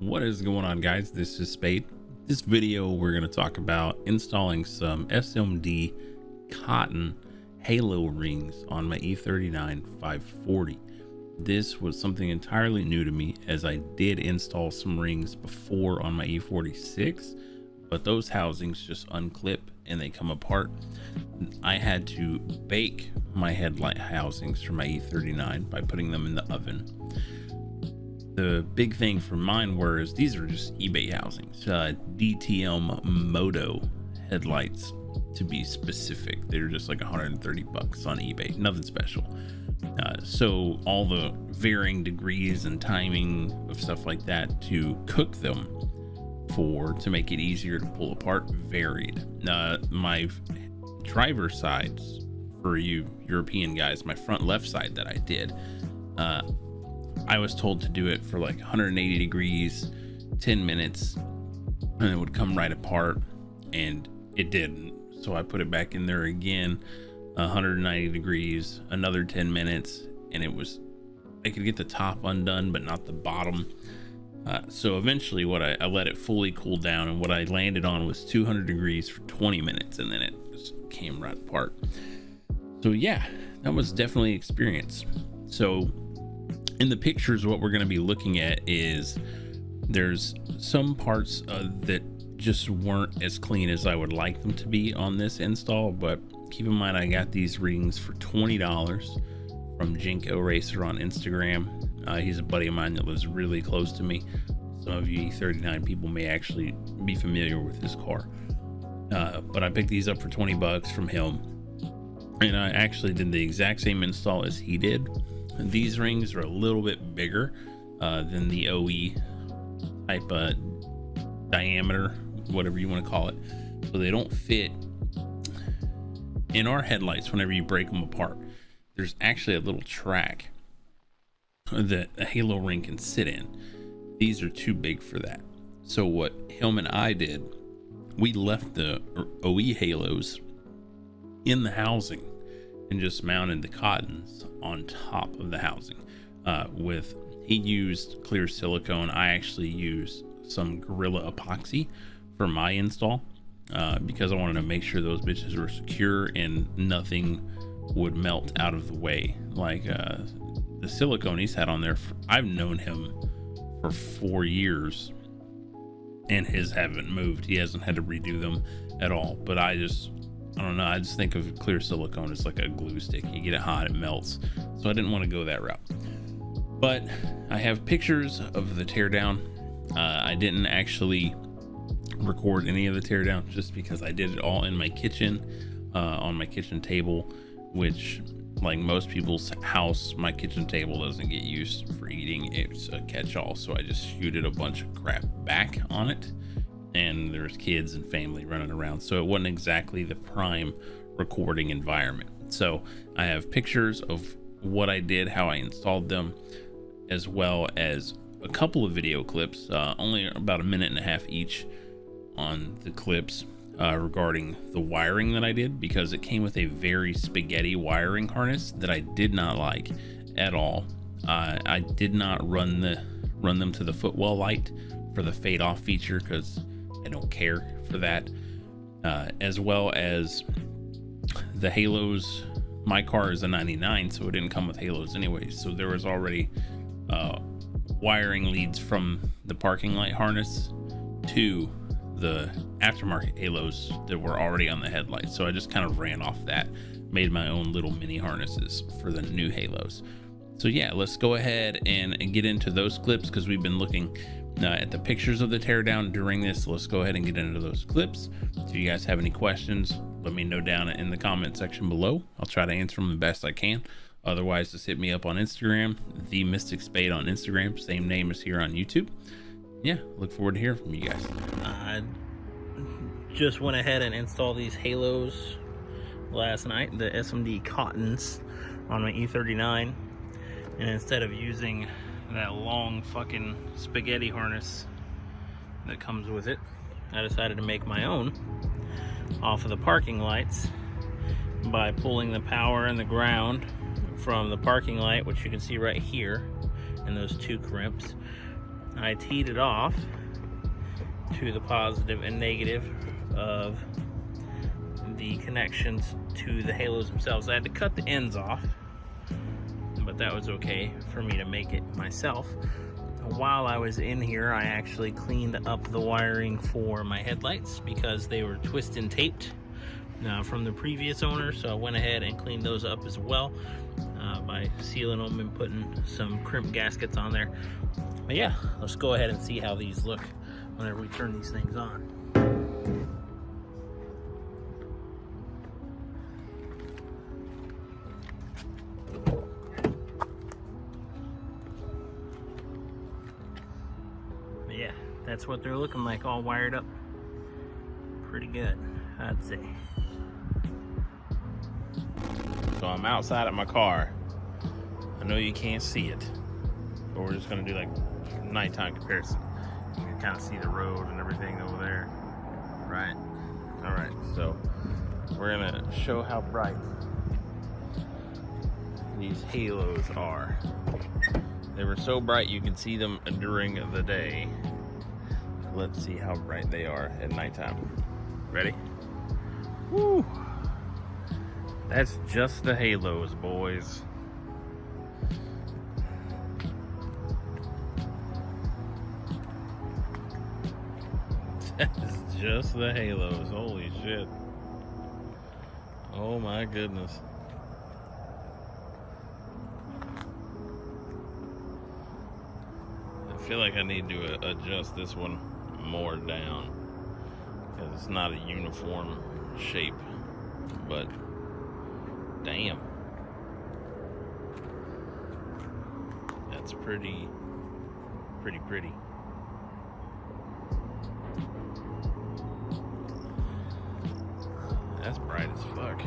What is going on, guys? This is Spade. This video we're going to talk about installing some SMD Cotton halo rings on my E39 540. This was something entirely new to me, as I did install some rings before on my E46, but those housings just unclip and they come apart. I had to bake my headlight housings for my E39 by putting them in the oven. The big thing for mine was these are just eBay housings, DTM Moto headlights to be specific. They're just like 130 bucks on eBay, nothing special. So all the varying degrees and timing of stuff like that to cook them to make it easier to pull apart varied. My driver sides, for you European guys, my front left side that I did, I was told to do it for like 180 degrees, 10 minutes, and it would come right apart, and it didn't. So I put it back in there again, 190 degrees, another 10 minutes, and I could get the top undone, but not the bottom. So eventually I let it fully cool down, and what I landed on was 200 degrees for 20 minutes, and then it just came right apart. So yeah, that was definitely an experience. So in the pictures, what we're going to be looking at is there's some parts that just weren't as clean as I would like them to be on this install, but keep in mind I got these rings for $20 from Jinko Racer on Instagram. He's a buddy of mine that lives really close to me. Some of you E39 people may actually be familiar with this car, but I picked these up for 20 bucks from him, and I actually did the exact same install as he did. These rings are a little bit bigger than the OE type diameter, whatever you want to call it, so they don't fit in our headlights. Whenever you break them apart, there's actually a little track that a halo ring can sit in. These are too big for that. So what him and I did, we left the OE halos in the housing and just mounted the cottons on top of the housing. He used clear silicone. I actually used some Gorilla epoxy for my install, because I wanted to make sure those bitches were secure and nothing would melt out of the way. Like the silicone he's had on there, I've known him for 4 years and his haven't moved. He hasn't had to redo them at all. But I don't know, I just think of clear silicone as like a glue stick. You get it hot, it melts. So I didn't want to go that route. But I have pictures of the teardown. I didn't actually record any of the teardown just because I did it all in my kitchen, on my kitchen table, which, like most people's house, my kitchen table doesn't get used for eating. It's a catch-all, so I just shooted a bunch of crap back on it, and there's kids and family running around, so it wasn't exactly the prime recording environment. So I have pictures of what I did, how I installed them, as well as a couple of video clips, only about a minute and a half each on the clips, regarding the wiring that I did, because it came with a very spaghetti wiring harness that I did not like at all. I did not run them to the footwell light for the fade off feature, because I don't care for that, as well as the halos. My car is a 99, so it didn't come with halos anyway, so there was already wiring leads from the parking light harness to the aftermarket halos that were already on the headlights. So I just kind of ran off that, made my own little mini harnesses for the new halos. So yeah, let's go ahead and get into those clips, because we've been looking at the pictures of the teardown during this. Let's go ahead and get into those clips. If you guys have any questions, let me know down in the comment section below. I'll try to answer them the best I can. Otherwise, just hit me up on Instagram, TheMysticSpade on Instagram, same name as here on YouTube. Yeah, look forward to hearing from you guys. I just went ahead and installed these halos last night, the SMD Cottons, on my E39, and instead of using that long fucking spaghetti harness that comes with it, I decided to make my own off of the parking lights by pulling the power and the ground from the parking light, which you can see right here in those two crimps, I teed it off to the positive and negative of the connections to the halos themselves. I had to cut the ends off, but that was okay for me to make it myself. While I was in here, I actually cleaned up the wiring for my headlights because they were twist and taped from the previous owner, so I went ahead and cleaned those up as well by sealing them and putting some crimp gaskets on there. But yeah, let's go ahead and see how these look whenever we turn these things on. But yeah, that's what they're looking like, all wired up. Pretty good, I'd say. So I'm outside of my car. I know you can't see it, but we're just gonna do like nighttime comparison. You can kind of see the road and everything over there, right? All right, so we're gonna show how bright these halos are. They were so bright you can see them during the day. Let's see how bright they are at nighttime. Ready? Woo! That's just the halos, boys. That's just the halos. Holy shit. Oh my goodness. I feel like I need to adjust this one more down because it's not a uniform shape, but damn, that's pretty. That's bright as fuck.